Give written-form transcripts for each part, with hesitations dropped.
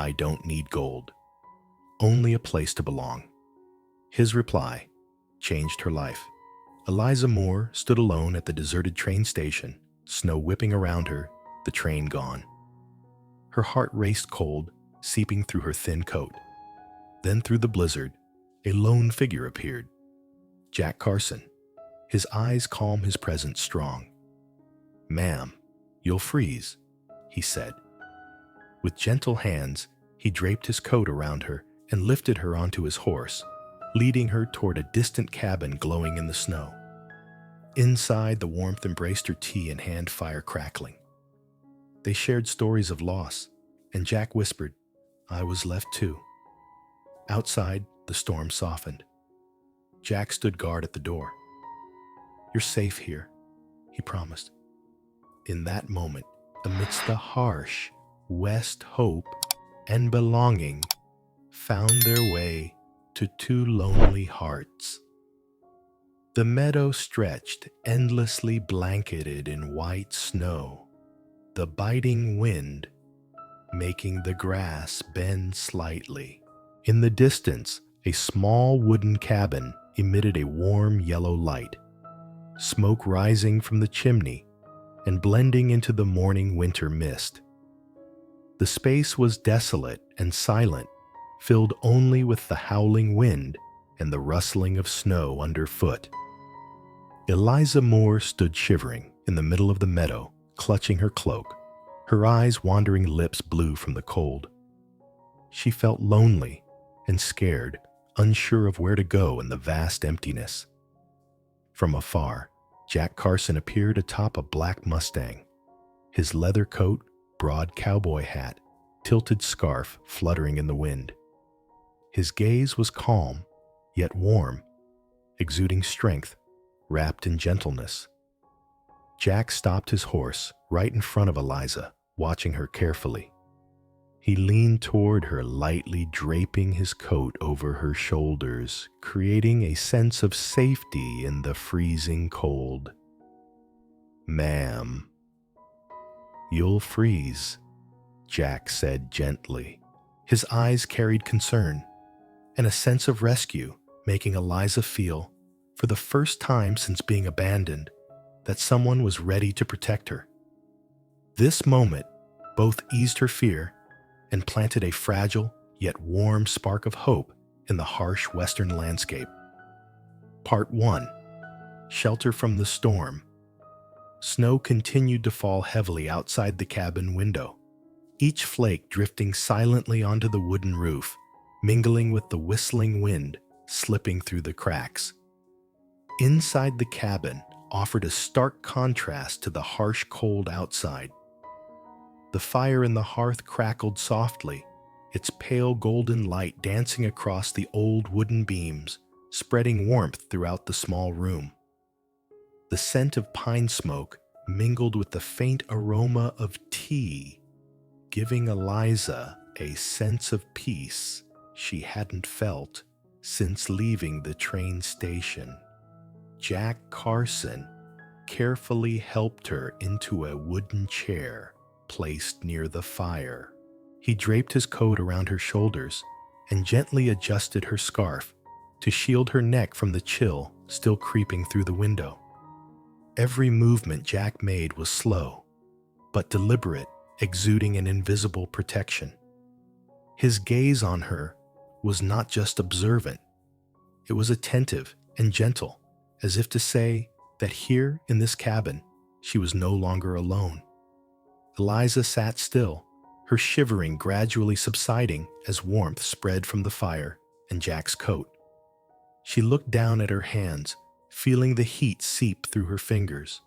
I don't need gold, only a place to belong. His reply changed her life. Eliza Moore stood alone at the deserted train station, snow whipping around her, the train gone. Her heart raced cold, seeping through her thin coat. Then through the blizzard, a lone figure appeared. Jack Carson, his eyes calm, his presence strong. "Ma'am, you'll freeze," he said. With gentle hands, he draped his coat around her and lifted her onto his horse, leading her toward a distant cabin glowing in the snow. Inside, the warmth embraced her tea and hand fire crackling. They shared stories of loss, and Jack whispered, "I was left too." Outside, the storm softened. Jack stood guard at the door. "You're safe here," he promised. In that moment, amidst the harsh west, hope and belonging found their way to two lonely hearts. The meadow stretched endlessly blanketed in white snow, the biting wind making the grass bend slightly. In the distance, a small wooden cabin emitted a warm yellow light, smoke rising from the chimney and blending into the morning winter mist. The space was desolate and silent, filled only with the howling wind and the rustling of snow underfoot. Eliza Moore stood shivering in the middle of the meadow, clutching her cloak, her eyes wandering, lips blue from the cold. She felt lonely and scared, unsure of where to go in the vast emptiness. From afar, Jack Carson appeared atop a black Mustang, his leather coat, broad cowboy hat, tilted scarf fluttering in the wind. His gaze was calm, yet warm, exuding strength, wrapped in gentleness. Jack stopped his horse right in front of Eliza, watching her carefully. He leaned toward her, lightly draping his coat over her shoulders, creating a sense of safety in the freezing cold. "Ma'am, you'll freeze," Jack said gently. His eyes carried concern and a sense of rescue, making Eliza feel, for the first time since being abandoned, that someone was ready to protect her. This moment both eased her fear and planted a fragile yet warm spark of hope in the harsh western landscape. Part 1. Shelter from the storm. Snow continued to fall heavily outside the cabin window, each flake drifting silently onto the wooden roof, mingling with the whistling wind slipping through the cracks. Inside the cabin offered a stark contrast to the harsh cold outside. The fire in the hearth crackled softly, its pale golden light dancing across the old wooden beams, spreading warmth throughout the small room. The scent of pine smoke mingled with the faint aroma of tea, giving Eliza a sense of peace she hadn't felt since leaving the train station. Jack Carson carefully helped her into a wooden chair placed near the fire. He draped his coat around her shoulders and gently adjusted her scarf to shield her neck from the chill still creeping through the window. Every movement Jack made was slow, but deliberate, exuding an invisible protection. His gaze on her was not just observant, it was attentive and gentle, as if to say that here in this cabin, she was no longer alone. Eliza sat still, her shivering gradually subsiding as warmth spread from the fire and Jack's coat. She looked down at her hands, feeling the heat seep through her fingers.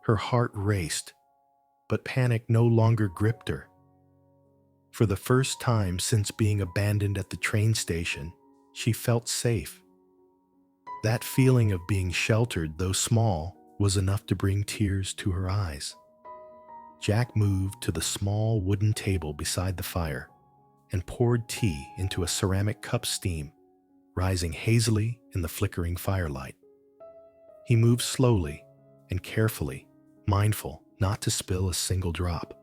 Her heart raced, but panic no longer gripped her. For the first time since being abandoned at the train station, she felt safe. That feeling of being sheltered, though small, was enough to bring tears to her eyes. Jack moved to the small wooden table beside the fire and poured tea into a ceramic cup, steam rising hazily in the flickering firelight. He moved slowly and carefully, mindful not to spill a single drop.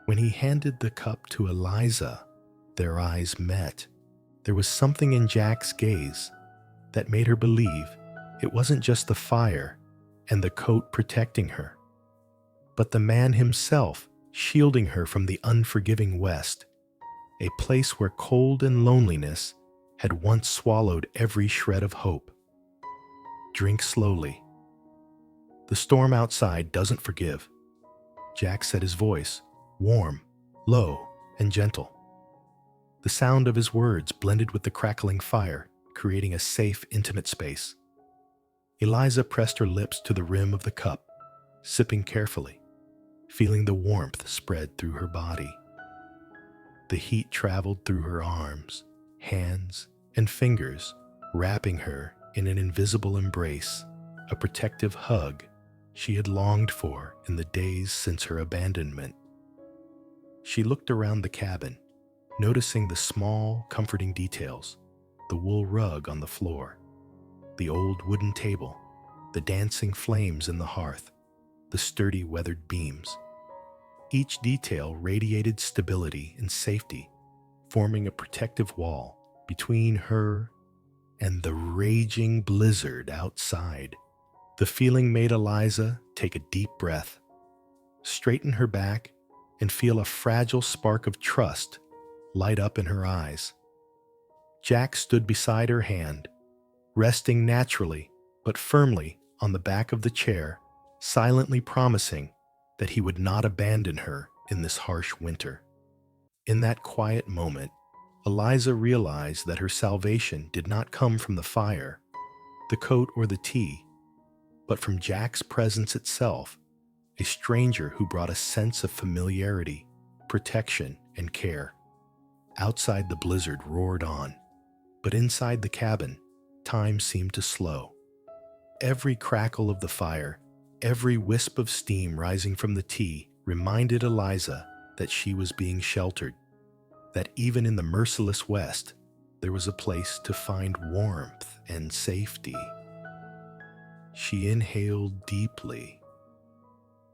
When he handed the cup to Eliza, their eyes met. There was something in Jack's gaze that made her believe it wasn't just the fire and the coat protecting her, but the man himself shielding her from the unforgiving West, a place where cold and loneliness had once swallowed every shred of hope. Drink slowly. The storm outside doesn't forgive. Jack said, his voice warm, low, and gentle. The sound of his words blended with the crackling fire, creating a safe, intimate space. Eliza pressed her lips to the rim of the cup, sipping carefully, feeling the warmth spread through her body. The heat traveled through her arms, hands, and fingers, wrapping her in an invisible embrace, a protective hug she had longed for in the days since her abandonment. She looked around the cabin, noticing the small, comforting details, the wool rug on the floor, the old wooden table, the dancing flames in the hearth, the sturdy weathered beams. Each detail radiated stability and safety, forming a protective wall between her and the raging blizzard outside. The feeling made Eliza take a deep breath, straighten her back, and feel a fragile spark of trust light up in her eyes. Jack stood beside her hand, resting naturally but firmly on the back of the chair, silently promising that he would not abandon her in this harsh winter. In that quiet moment, Eliza realized that her salvation did not come from the fire, the coat, or the tea, but from Jack's presence itself, a stranger who brought a sense of familiarity, protection, and care. Outside, the blizzard roared on, but inside the cabin, time seemed to slow. Every crackle of the fire, every wisp of steam rising from the tea reminded Eliza that she was being sheltered, that even in the merciless West, there was a place to find warmth and safety. She inhaled deeply,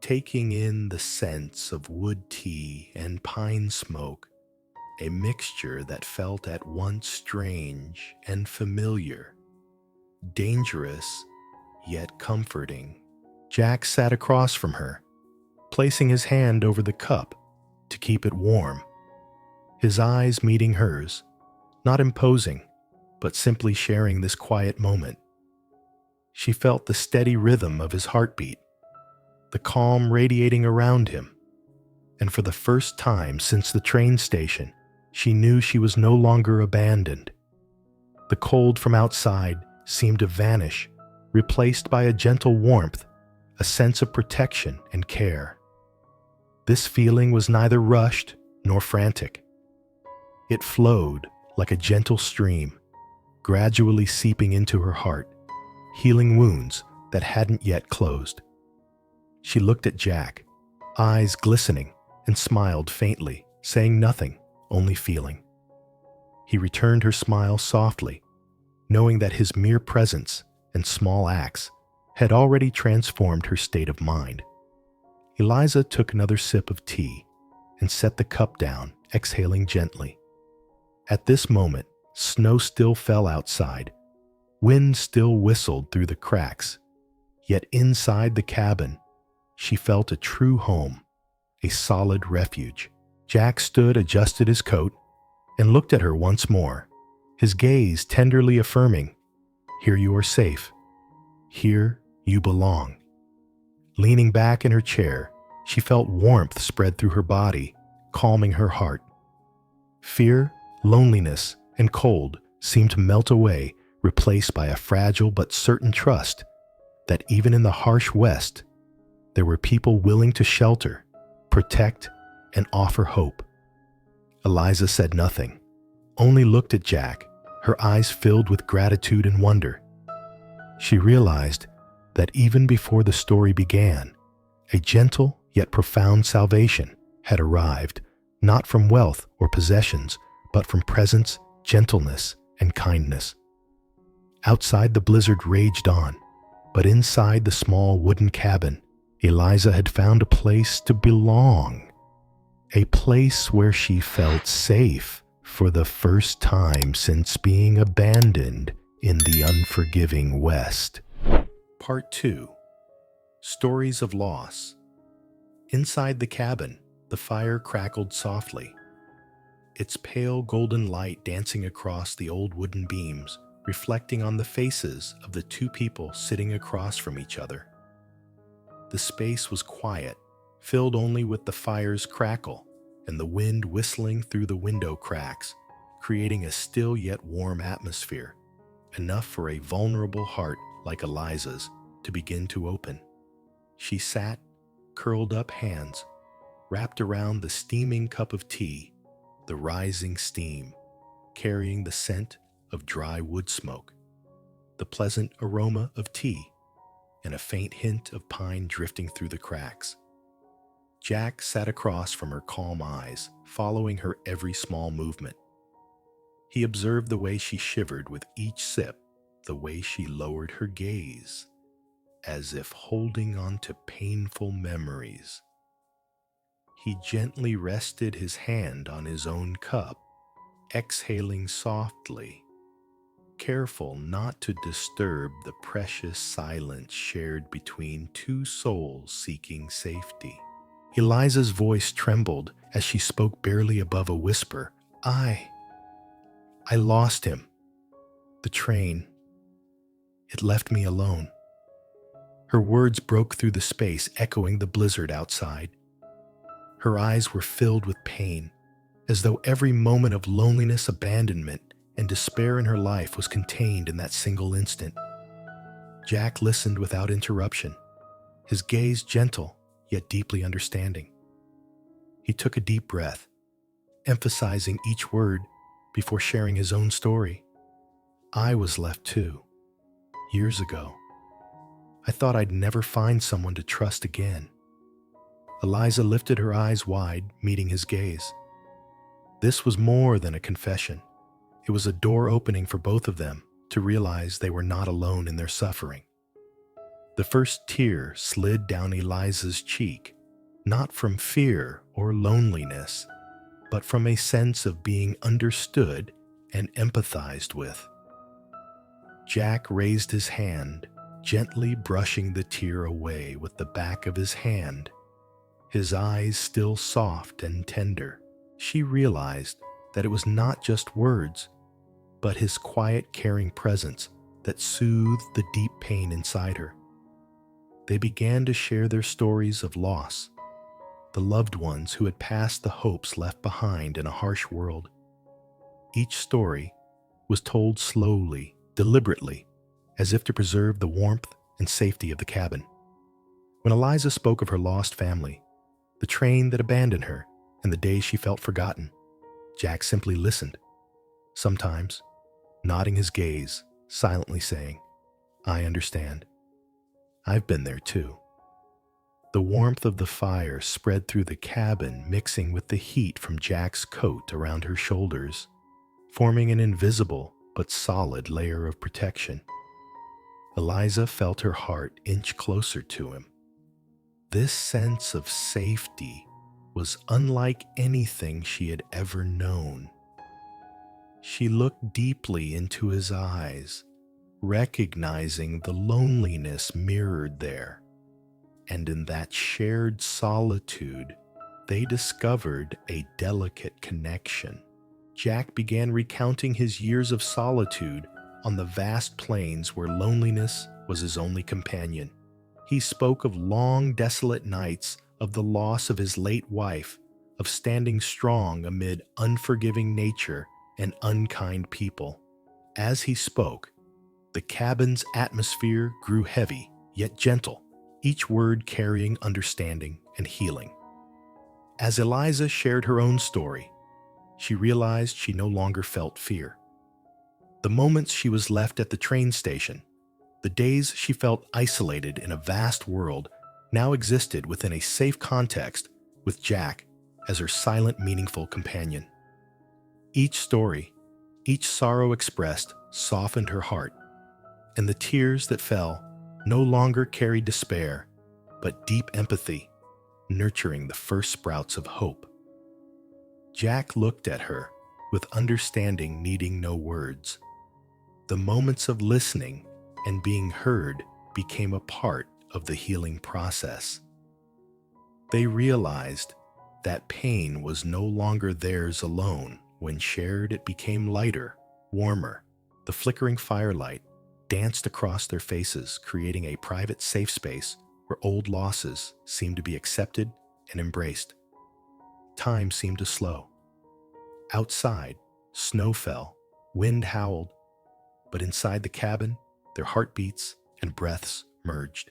taking in the scents of wood tea and pine smoke, a mixture that felt at once strange and familiar, dangerous yet comforting. Jack sat across from her, placing his hand over the cup to keep it warm, his eyes meeting hers, not imposing, but simply sharing this quiet moment. She felt the steady rhythm of his heartbeat, the calm radiating around him, and for the first time since the train station, she knew she was no longer abandoned. The cold from outside seemed to vanish, replaced by a gentle warmth, a sense of protection and care. This feeling was neither rushed nor frantic. It flowed like a gentle stream, gradually seeping into her heart, healing wounds that hadn't yet closed. She looked at Jack, eyes glistening, and smiled faintly, saying nothing, only feeling. He returned her smile softly, knowing that his mere presence and small acts had already transformed her state of mind. Eliza took another sip of tea and set the cup down, exhaling gently. At this moment, snow still fell outside. Wind still whistled through the cracks. Yet inside the cabin, she felt a true home, a solid refuge. Jack stood, adjusted his coat, and looked at her once more, his gaze tenderly affirming, "Here you are safe. Here you belong." Leaning back in her chair, she felt warmth spread through her body, calming her heart. Fear, loneliness, and cold seemed to melt away, replaced by a fragile but certain trust that even in the harsh West, there were people willing to shelter, protect, and offer hope. Eliza said nothing, only looked at Jack, her eyes filled with gratitude and wonder. She realized that even before the story began, a gentle yet profound salvation had arrived, not from wealth or possessions, but from presence, gentleness, and kindness. Outside, the blizzard raged on, but inside the small wooden cabin, Eliza had found a place to belong. a place where she felt safe for the first time since being abandoned in the unforgiving West. Part 2. Stories of Loss. Inside the cabin, the fire crackled softly, its pale golden light dancing across the old wooden beams, reflecting on the faces of the two people sitting across from each other. The space was quiet, filled only with the fire's crackle and the wind whistling through the window cracks, creating a still yet warm atmosphere, enough for a vulnerable heart like Eliza's to begin to open. She sat, curled up hands, wrapped around the steaming cup of tea, the rising steam, carrying the scent of dry wood smoke, the pleasant aroma of tea, and a faint hint of pine drifting through the cracks. Jack sat across from her calm eyes, following her every small movement. He observed the way she shivered with each sip, the way she lowered her gaze, as if holding on to painful memories. He gently rested his hand on his own cup, exhaling softly, careful not to disturb the precious silence shared between two souls seeking safety. Eliza's voice trembled as she spoke barely above a whisper. I lost him. The train. It left me alone. Her words broke through the space, echoing the blizzard outside. Her eyes were filled with pain, as though every moment of loneliness, abandonment, and despair in her life was contained in that single instant. Jack listened without interruption, his gaze gentle yet deeply understanding. He took a deep breath, emphasizing each word before sharing his own story. I was left too, years ago. I thought I'd never find someone to trust again. Eliza lifted her eyes wide, meeting his gaze. This was more than a confession. It was a door opening for both of them to realize they were not alone in their suffering. The first tear slid down Eliza's cheek, not from fear or loneliness, but from a sense of being understood and empathized with. Jack raised his hand, gently brushing the tear away with the back of his hand. His eyes still soft and tender, she realized that it was not just words, but his quiet, caring presence that soothed the deep pain inside her. They began to share their stories of loss, the loved ones who had passed the hopes left behind in a harsh world. Each story was told slowly, deliberately, as if to preserve the warmth and safety of the cabin. When Eliza spoke of her lost family, the train that abandoned her, and the days she felt forgotten, Jack simply listened, sometimes nodding his gaze, silently saying, I understand. I've been there too. The warmth of the fire spread through the cabin, mixing with the heat from Jack's coat around her shoulders, forming an invisible but solid layer of protection. Eliza felt her heart inch closer to him. This sense of safety was unlike anything she had ever known. She looked deeply into his eyes, recognizing the loneliness mirrored there. And in that shared solitude, they discovered a delicate connection. Jack began recounting his years of solitude on the vast plains where loneliness was his only companion. He spoke of long, desolate nights, of the loss of his late wife, of standing strong amid unforgiving nature and unkind people. As he spoke, the cabin's atmosphere grew heavy, yet gentle, each word carrying understanding and healing. As Eliza shared her own story, she realized she no longer felt fear. The moments she was left at the train station, the days she felt isolated in a vast world, now existed within a safe context with Jack as her silent, meaningful companion. Each story, each sorrow expressed, softened her heart, and the tears that fell no longer carried despair, but deep empathy, nurturing the first sprouts of hope. Jack looked at her, with understanding needing no words. The moments of listening and being heard became a part of the healing process. They realized that pain was no longer theirs alone. When shared, it became lighter, warmer. The flickering firelight danced across their faces, creating a private safe space where old losses seemed to be accepted and embraced. Time seemed to slow. Outside, snow fell, wind howled, but inside the cabin, their heartbeats and breaths merged.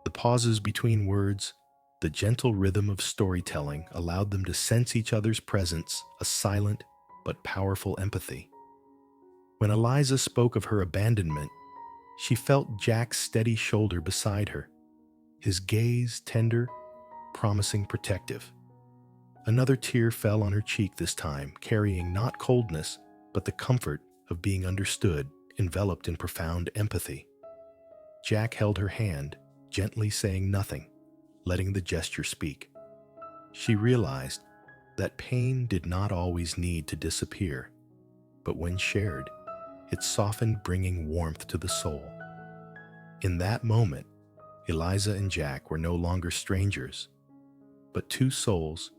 The pauses between words, the gentle rhythm of storytelling allowed them to sense each other's presence, a silent but powerful empathy. When Eliza spoke of her abandonment, she felt Jack's steady shoulder beside her, his gaze tender, promising protective. Another tear fell on her cheek this time, carrying not coldness, but the comfort of being understood, enveloped in profound empathy. Jack held her hand, gently saying nothing, letting the gesture speak. She realized that pain did not always need to disappear, but when shared, it softened, bringing warmth to the soul. In that moment, Eliza and Jack were no longer strangers, but two souls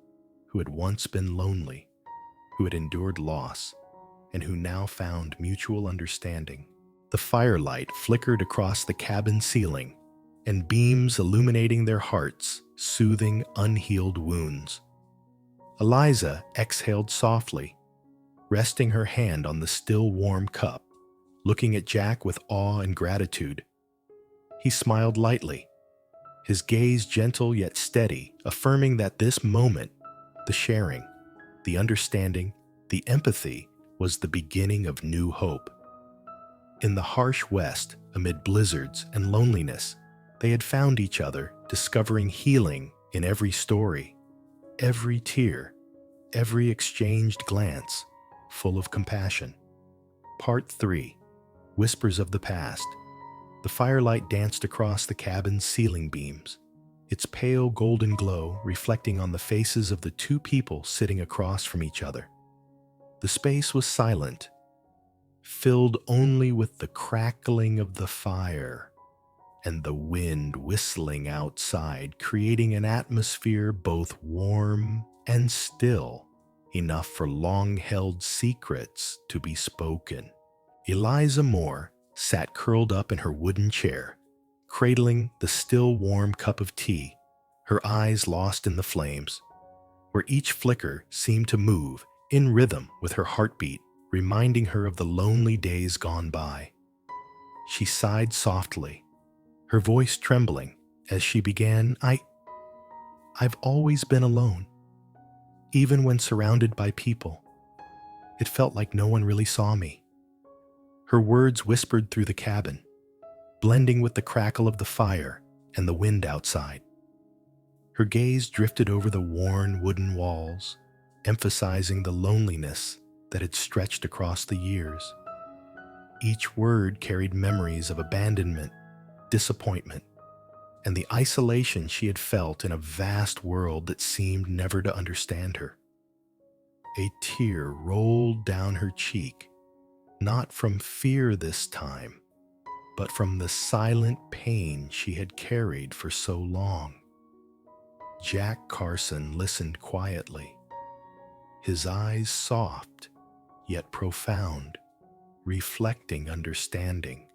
who had once been lonely, who had endured loss, and who now found mutual understanding. The firelight flickered across the cabin ceiling, and beams illuminating their hearts, soothing unhealed wounds. Eliza exhaled softly, resting her hand on the still warm cup, looking at Jack with awe and gratitude. He smiled lightly, his gaze gentle yet steady, affirming that this moment, the sharing, the understanding, the empathy, was the beginning of new hope. In the harsh West, amid blizzards and loneliness, they had found each other, discovering healing in every story, every tear, every exchanged glance, full of compassion. Part 3. Whispers of the Past. The firelight danced across the cabin's ceiling beams, its pale golden glow reflecting on the faces of the two people sitting across from each other. The space was silent, filled only with the crackling of the fire and the wind whistling outside, creating an atmosphere both warm and still, enough for long-held secrets to be spoken. Eliza Moore sat curled up in her wooden chair, cradling the still warm cup of tea, her eyes lost in the flames, where each flicker seemed to move in rhythm with her heartbeat, reminding her of the lonely days gone by. She sighed softly, her voice trembling as she began, I've always been alone. Even when surrounded by people, it felt like no one really saw me. Her words whispered through the cabin, blending with the crackle of the fire and the wind outside. Her gaze drifted over the worn wooden walls, emphasizing the loneliness that had stretched across the years. Each word carried memories of abandonment, disappointment, and the isolation she had felt in a vast world that seemed never to understand her. A tear rolled down her cheek, not from fear this time, but from the silent pain she had carried for so long. Jack Carson listened quietly, his eyes soft yet profound, reflecting understanding.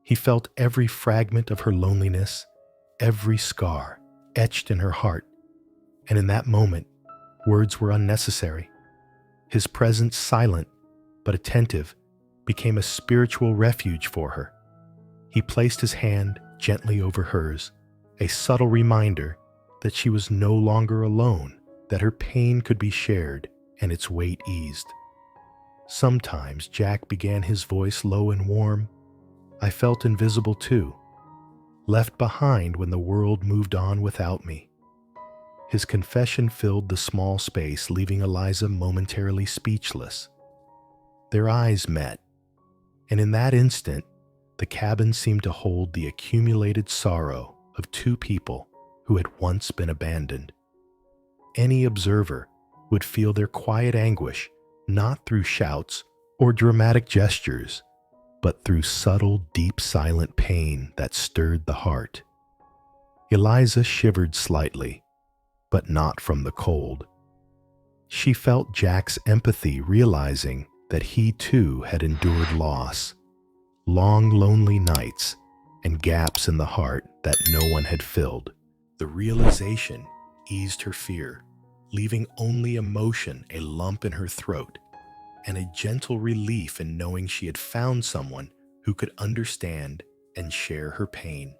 He felt every fragment of her loneliness, every scar etched in her heart, and in that moment, words were unnecessary. His presence, silent but attentive, became a spiritual refuge for her. He placed his hand gently over hers, a subtle reminder that she was no longer alone, that her pain could be shared and its weight eased. Sometimes Jack began, his voice low and warm. I felt invisible too, left behind when the world moved on without me. His confession filled the small space, leaving Eliza momentarily speechless. Their eyes met, and in that instant, the cabin seemed to hold the accumulated sorrow of two people who had once been abandoned. Any observer would feel their quiet anguish not through shouts or dramatic gestures, but through subtle, deep, silent pain that stirred the heart. Eliza shivered slightly, but not from the cold. She felt Jack's empathy, realizing that he too had endured loss, long lonely nights, and gaps in the heart that no one had filled. The realization eased her fear, leaving only emotion, a lump in her throat, and a gentle relief in knowing she had found someone who could understand and share her pain.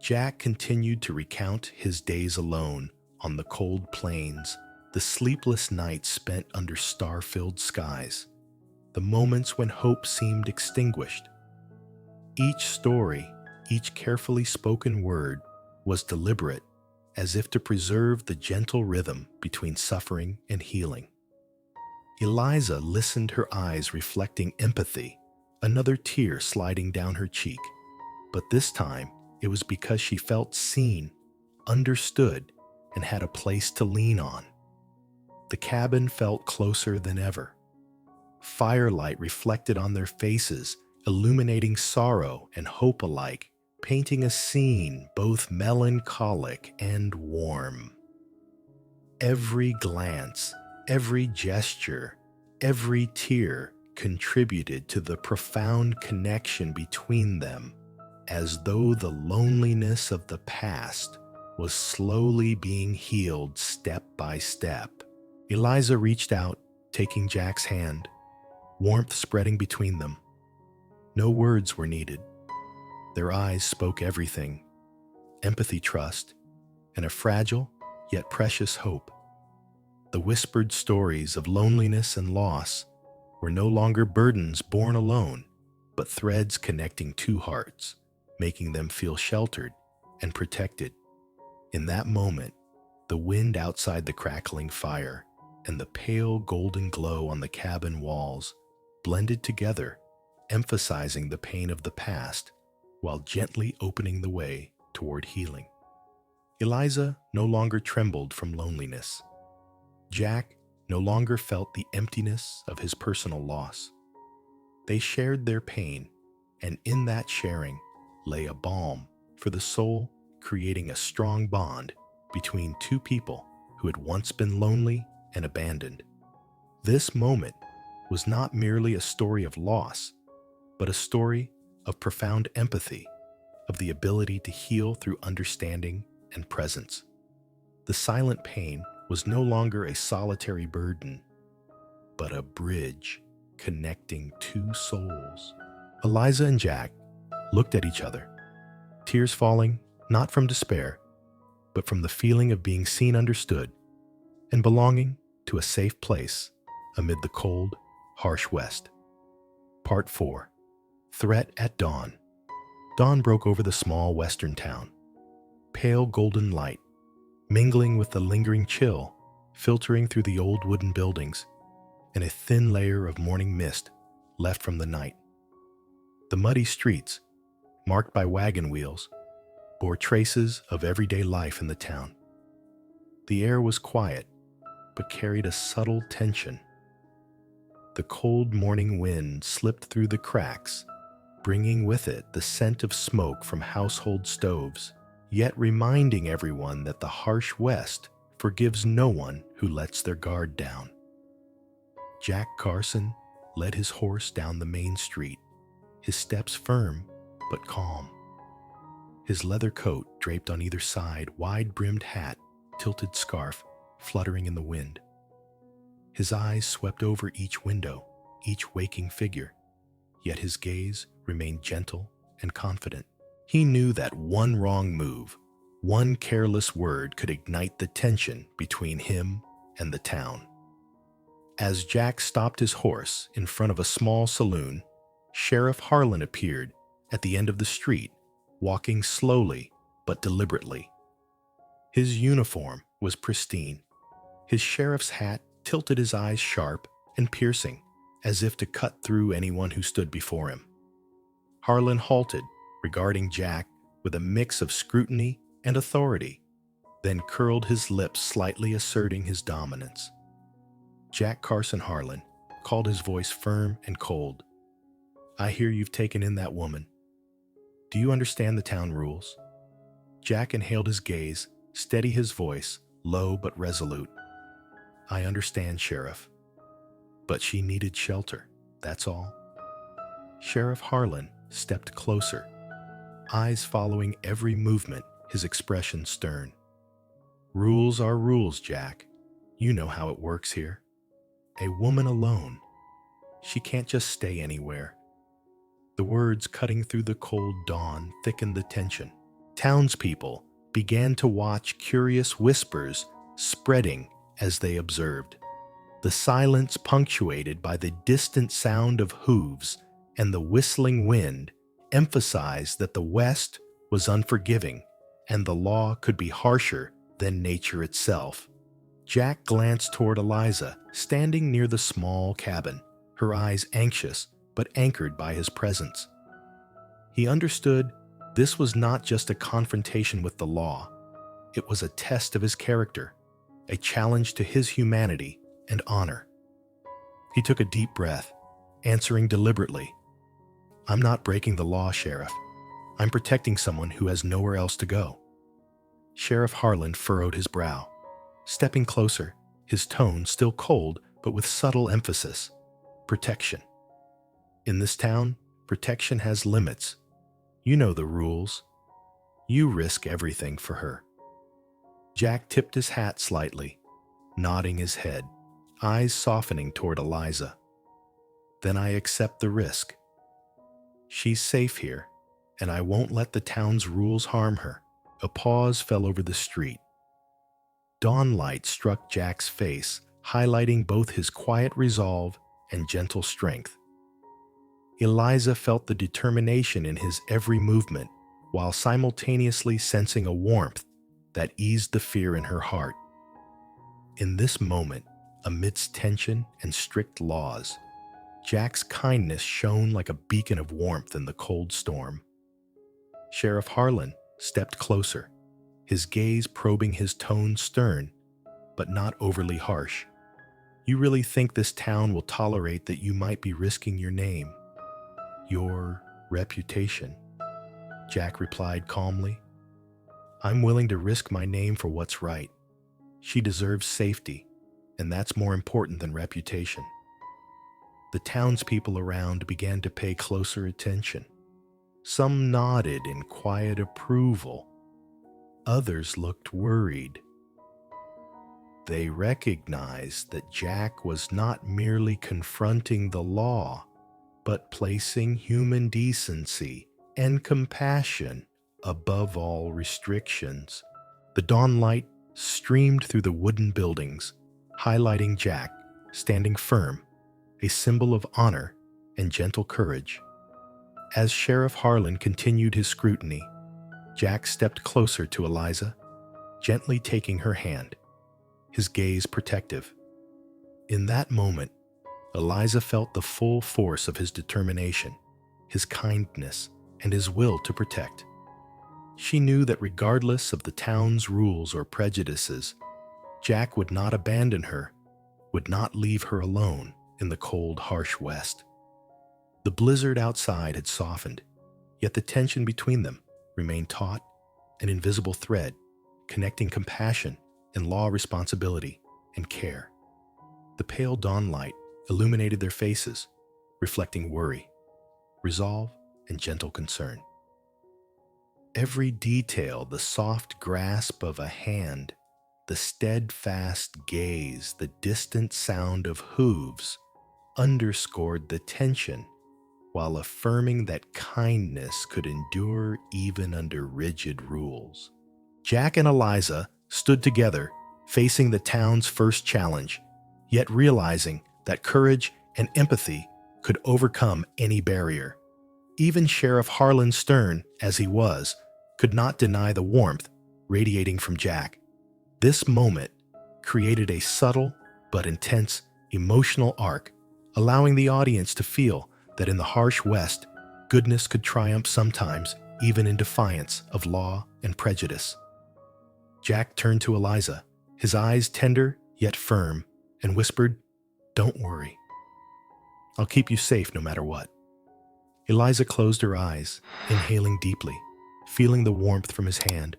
Jack continued to recount his days alone on the cold plains, the sleepless nights spent under star-filled skies, the moments when hope seemed extinguished. Each story, each carefully spoken word, was deliberate, as if to preserve the gentle rhythm between suffering and healing. Eliza listened, her eyes reflecting empathy, another tear sliding down her cheek. But this time, it was because she felt seen, understood, and had a place to lean on. The cabin felt closer than ever. Firelight reflected on their faces, illuminating sorrow and hope alike, painting a scene both melancholic and warm. Every glance, every gesture, every tear contributed to the profound connection between them, as though the loneliness of the past was slowly being healed step by step. Eliza reached out, taking Jack's hand, warmth spreading between them. No words were needed. Their eyes spoke everything: empathy, trust, and a fragile yet precious hope. The whispered stories of loneliness and loss were no longer burdens borne alone, but threads connecting two hearts, making them feel sheltered and protected. In that moment, the wind outside the crackling fire and the pale golden glow on the cabin walls blended together, emphasizing the pain of the past while gently opening the way toward healing. Eliza no longer trembled from loneliness. Jack no longer felt the emptiness of his personal loss. They shared their pain, and in that sharing lay a balm for the soul, creating a strong bond between two people who had once been lonely and abandoned. This moment was not merely a story of loss, but a story of profound empathy, of the ability to heal through understanding and presence. The silent pain was no longer a solitary burden, but a bridge connecting two souls. Eliza and Jack looked at each other, tears falling not from despair, but from the feeling of being seen, understood, and belonging to a safe place amid the cold, harsh West. Part 4. Threat at Dawn. Dawn broke over the small western town. Pale golden light, mingling with the lingering chill, filtering through the old wooden buildings, and a thin layer of morning mist left from the night. The muddy streets, marked by wagon wheels, bore traces of everyday life in the town. The air was quiet, but carried a subtle tension. The cold morning wind slipped through the cracks, bringing with it the scent of smoke from household stoves, yet reminding everyone that the harsh West forgives no one who lets their guard down. Jack Carson led his horse down the main street, his steps firm but calm. His leather coat draped on either side, wide-brimmed hat, tilted scarf fluttering in the wind. His eyes swept over each window, each waking figure, yet his gaze remained gentle and confident. He knew that one wrong move, one careless word could ignite the tension between him and the town. As Jack stopped his horse in front of a small saloon, Sheriff Harlan appeared at the end of the street, walking slowly but deliberately. His uniform was pristine. His sheriff's hat tilted, his eyes sharp and piercing, as if to cut through anyone who stood before him. Harlan halted, regarding Jack with a mix of scrutiny and authority, then curled his lips slightly, asserting his dominance. Jack Carson Harlan called, his voice firm and cold. "I hear you've taken in that woman. Do you understand the town rules?" Jack inhaled his gaze, steady his voice, low but resolute. "I understand, Sheriff. But she needed shelter, that's all." Sheriff Harlan stepped closer, eyes following every movement, his expression stern. "Rules are rules, Jack. You know how it works here. A woman alone. She can't just stay anywhere." The words cutting through the cold dawn thickened the tension. Townspeople began to watch, curious whispers spreading as they observed. The silence, punctuated by the distant sound of hooves and the whistling wind, emphasized that the West was unforgiving and the law could be harsher than nature itself. Jack glanced toward Eliza, standing near the small cabin, her eyes anxious but anchored by his presence. He understood this was not just a confrontation with the law. It was a test of his character, a challenge to his humanity and honor. He took a deep breath, answering deliberately, "I'm not breaking the law, Sheriff. I'm protecting someone who has nowhere else to go." Sheriff Harlan furrowed his brow, stepping closer, his tone still cold but with subtle emphasis. "Protection. In this town, protection has limits. You know the rules. You risk everything for her." Jack tipped his hat slightly, nodding his head, eyes softening toward Eliza. "Then I accept the risk. She's safe here, and I won't let the town's rules harm her." A pause fell over the street. Dawnlight struck Jack's face, highlighting both his quiet resolve and gentle strength. Eliza felt the determination in his every movement, while simultaneously sensing a warmth that eased the fear in her heart. In this moment, amidst tension and strict laws, Jack's kindness shone like a beacon of warmth in the cold storm. Sheriff Harlan stepped closer, his gaze probing, his tone stern, but not overly harsh. "You really think this town will tolerate that you might be risking your name, your reputation?" Jack replied calmly. "I'm willing to risk my name for what's right. She deserves safety, and that's more important than reputation." The townspeople around began to pay closer attention. Some nodded in quiet approval. Others looked worried. They recognized that Jack was not merely confronting the law, but placing human decency and compassion above all restrictions. The dawnlight streamed through the wooden buildings, highlighting Jack, standing firm, a symbol of honor and gentle courage. As Sheriff Harlan continued his scrutiny, Jack stepped closer to Eliza, gently taking her hand, his gaze protective. In that moment, Eliza felt the full force of his determination, his kindness, and his will to protect. She knew that regardless of the town's rules or prejudices, Jack would not abandon her, would not leave her alone in the cold, harsh West. The blizzard outside had softened, yet the tension between them remained taut, an invisible thread connecting compassion and law responsibility and care. The pale dawnlight illuminated their faces, reflecting worry, resolve, and gentle concern. Every detail, the soft grasp of a hand, the steadfast gaze, the distant sound of hooves, underscored the tension while affirming that kindness could endure even under rigid rules. Jack and Eliza stood together, facing the town's first challenge, yet realizing that courage and empathy could overcome any barrier. Even Sheriff Harlan, stern as he was, could not deny the warmth radiating from Jack. This moment created a subtle but intense emotional arc, allowing the audience to feel that in the harsh West, goodness could triumph sometimes, even in defiance of law and prejudice. Jack turned to Eliza, his eyes tender yet firm, and whispered, Don't worry. I'll keep you safe no matter what." Eliza closed her eyes, inhaling deeply, feeling the warmth from his hand,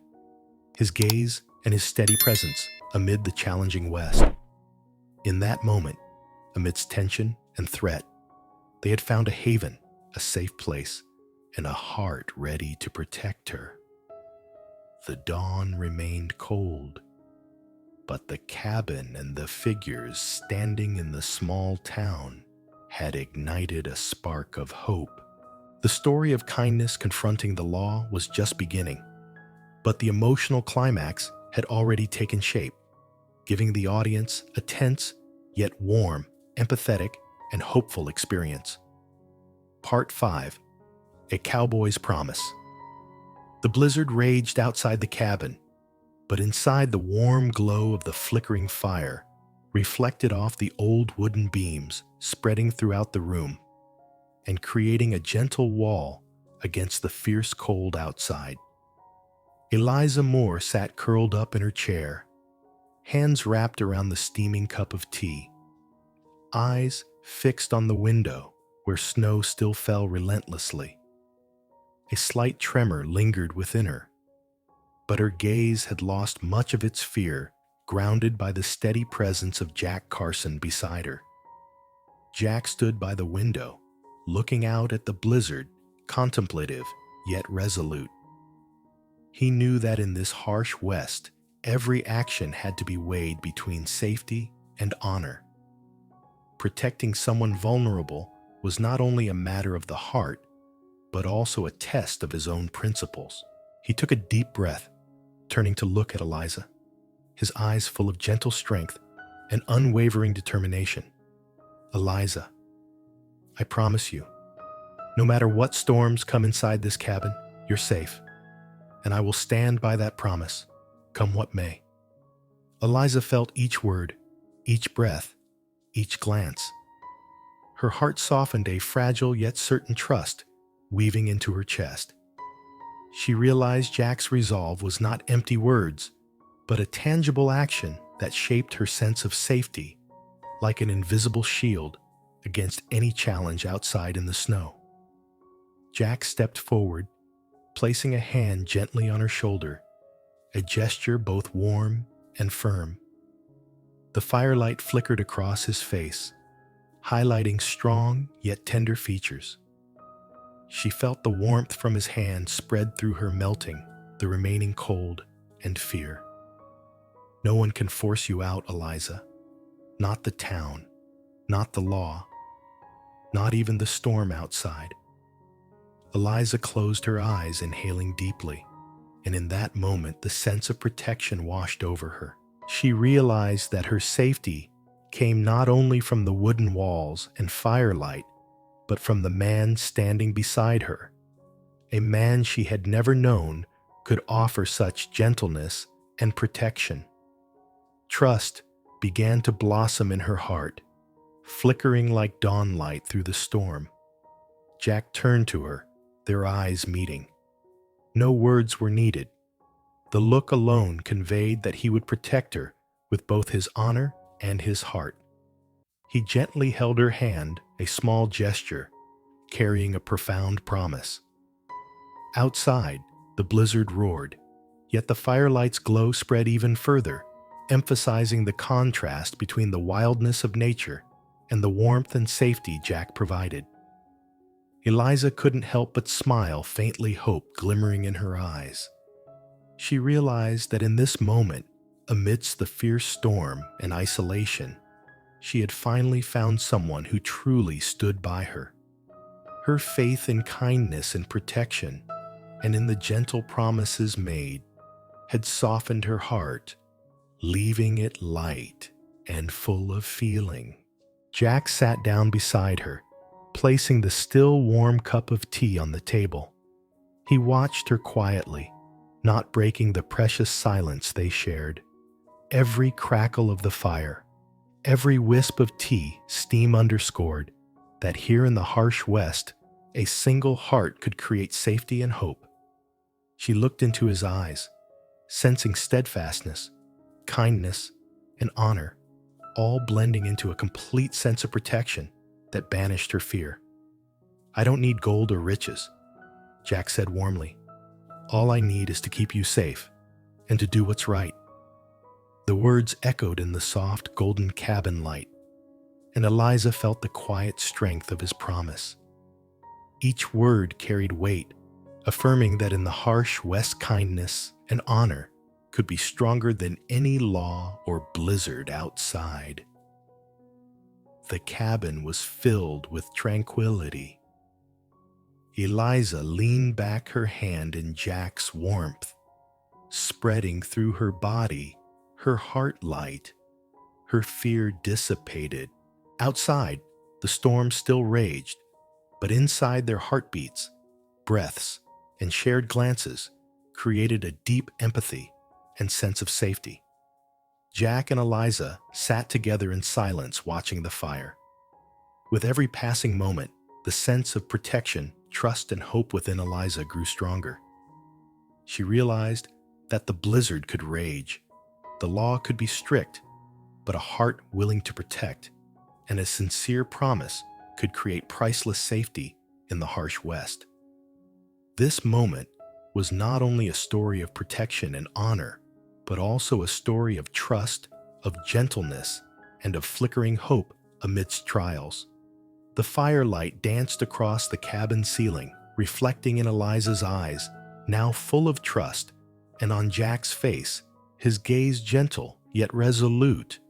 his gaze, and his steady presence amid the challenging West. In that moment, amidst tension and threat, they had found a haven, a safe place, and a heart ready to protect her. The dawn remained cold, but the cabin and the figures standing in the small town had ignited a spark of hope. The story of kindness confronting the law was just beginning, but the emotional climax had already taken shape, giving the audience a tense yet warm, empathetic, and hopeful experience. Part 5. A Cowboy's Promise. The blizzard raged outside the cabin, but inside the warm glow of the flickering fire reflected off the old wooden beams spreading throughout the room and creating a gentle wall against the fierce cold outside. Eliza Moore sat curled up in her chair, hands wrapped around the steaming cup of tea, eyes fixed on the window where snow still fell relentlessly. A slight tremor lingered within her, but her gaze had lost much of its fear, grounded by the steady presence of Jack Carson beside her. Jack stood by the window, looking out at the blizzard, contemplative yet resolute. He knew that in this harsh West, every action had to be weighed between safety and honor. Protecting someone vulnerable was not only a matter of the heart, but also a test of his own principles. He took a deep breath, turning to look at Eliza, his eyes full of gentle strength and unwavering determination. "Eliza, I promise you, no matter what storms come inside this cabin, you're safe, and I will stand by that promise, come what may." Eliza felt each word, each breath, each glance. Her heart softened, a fragile yet certain trust weaving into her chest. She realized Jack's resolve was not empty words, but a tangible action that shaped her sense of safety like an invisible shield against any challenge outside in the snow. Jack stepped forward, placing a hand gently on her shoulder, a gesture both warm and firm. The firelight flickered across his face, highlighting strong yet tender features. She felt the warmth from his hand spread through her, melting the remaining cold and fear. "No one can force you out, Eliza. Not the town, not the law, not even the storm outside." Eliza closed her eyes, inhaling deeply, and in that moment the sense of protection washed over her. She realized that her safety came not only from the wooden walls and firelight, but from the man standing beside her, a man she had never known could offer such gentleness and protection. Trust began to blossom in her heart, flickering like dawn light through the storm. Jack turned to her, their eyes meeting. No words were needed. The look alone conveyed that he would protect her with both his honor and his heart. He gently held her hand, a small gesture, carrying a profound promise. Outside, the blizzard roared, yet the firelight's glow spread even further, emphasizing the contrast between the wildness of nature and the warmth and safety Jack provided. Eliza couldn't help but smile, faintly, hope glimmering in her eyes. She realized that in this moment, amidst the fierce storm and isolation, she had finally found someone who truly stood by her. Her faith in kindness and protection, and in the gentle promises made, had softened her heart, leaving it light and full of feeling. Jack sat down beside her, placing the still warm cup of tea on the table. He watched her quietly, not breaking the precious silence they shared. Every crackle of the fire, every wisp of tea, steam underscored that here in the harsh West, a single heart could create safety and hope. She looked into his eyes, sensing steadfastness, kindness, and honor. all blending into a complete sense of protection that banished her fear. "I don't need gold or riches," Jack said warmly. "All I need is to keep you safe and to do what's right." The words echoed in the soft golden cabin light, and Eliza felt the quiet strength of his promise. Each word carried weight, affirming that in the harsh West kindness and honor could be stronger than any law or blizzard outside. The cabin was filled with tranquility. Eliza leaned back her hand in Jack's warmth, spreading through her body, her heart light. Her fear dissipated. Outside, the storm still raged, but inside their heartbeats, breaths, and shared glances created a deep empathy and sense of safety. Jack and Eliza sat together in silence watching the fire. With every passing moment, the sense of protection, trust, and hope within Eliza grew stronger. She realized that the blizzard could rage, the law could be strict, but a heart willing to protect and a sincere promise could create priceless safety in the harsh West. This moment was not only a story of protection and honor, but also a story of trust, of gentleness, and of flickering hope amidst trials. The firelight danced across the cabin ceiling, reflecting in Eliza's eyes, now full of trust, and on Jack's face, his gaze gentle yet resolute,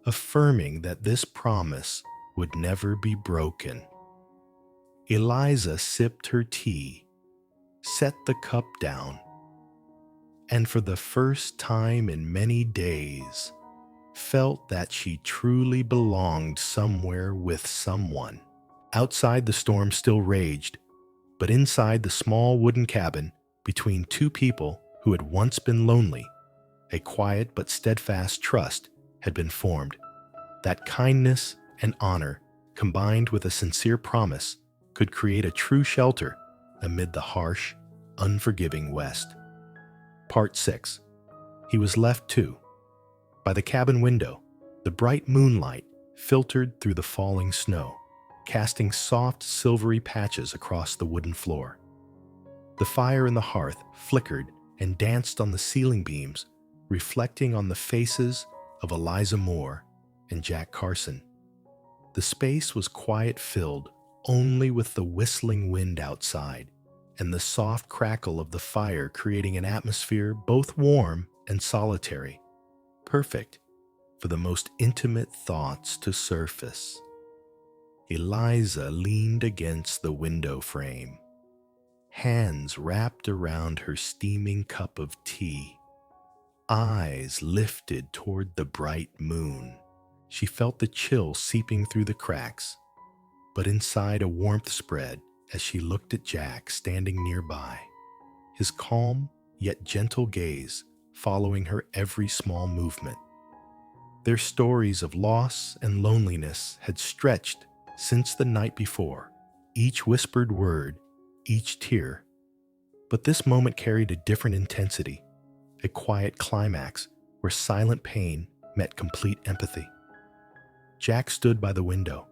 affirming that this promise would never be broken. Eliza sipped her tea, set the cup down, and for the first time in many days, felt that she truly belonged somewhere with someone. Outside, the storm still raged, but inside the small wooden cabin, between two people who had once been lonely, a quiet but steadfast trust had been formed. That kindness and honor, combined with a sincere promise, could create a true shelter amid the harsh, unforgiving West. Part 6. He was left too. By the cabin window, the bright moonlight filtered through the falling snow, casting soft, silvery patches across the wooden floor. The fire in the hearth flickered and danced on the ceiling beams, reflecting on the faces of Eliza Moore and Jack Carson. The space was quiet-filled only with the whistling wind outside and the soft crackle of the fire, creating an atmosphere both warm and solitary, perfect for the most intimate thoughts to surface. Eliza leaned against the window frame, hands wrapped around her steaming cup of tea, eyes lifted toward the bright moon. She felt the chill seeping through the cracks, but inside a warmth spread as she looked at Jack standing nearby, his calm yet gentle gaze following her every small movement. Their stories of loss and loneliness had stretched since the night before, each whispered word, each tear. But this moment carried a different intensity, a quiet climax where silent pain met complete empathy. Jack stood by the window,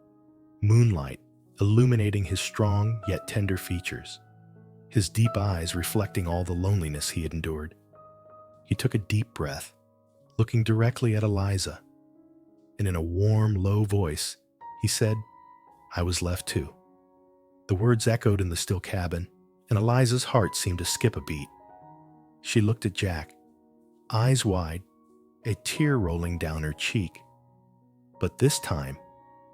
moonlight illuminating his strong yet tender features, his deep eyes reflecting all the loneliness he had endured. He took a deep breath, looking directly at Eliza, and in a warm, low voice, he said, "I was left too." The words echoed in the still cabin, and Eliza's heart seemed to skip a beat. She looked at Jack, eyes wide, a tear rolling down her cheek. But this time,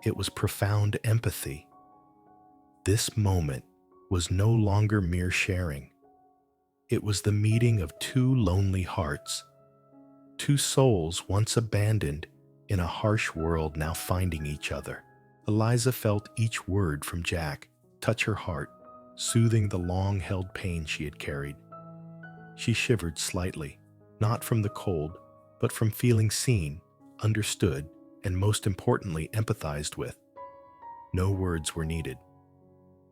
it was profound empathy. This moment was no longer mere sharing. It was the meeting of two lonely hearts, two souls once abandoned in a harsh world now finding each other. Eliza felt each word from Jack touch her heart, soothing the long-held pain she had carried. She shivered slightly, not from the cold, but from feeling seen, understood, and most importantly, empathized with. No words were needed.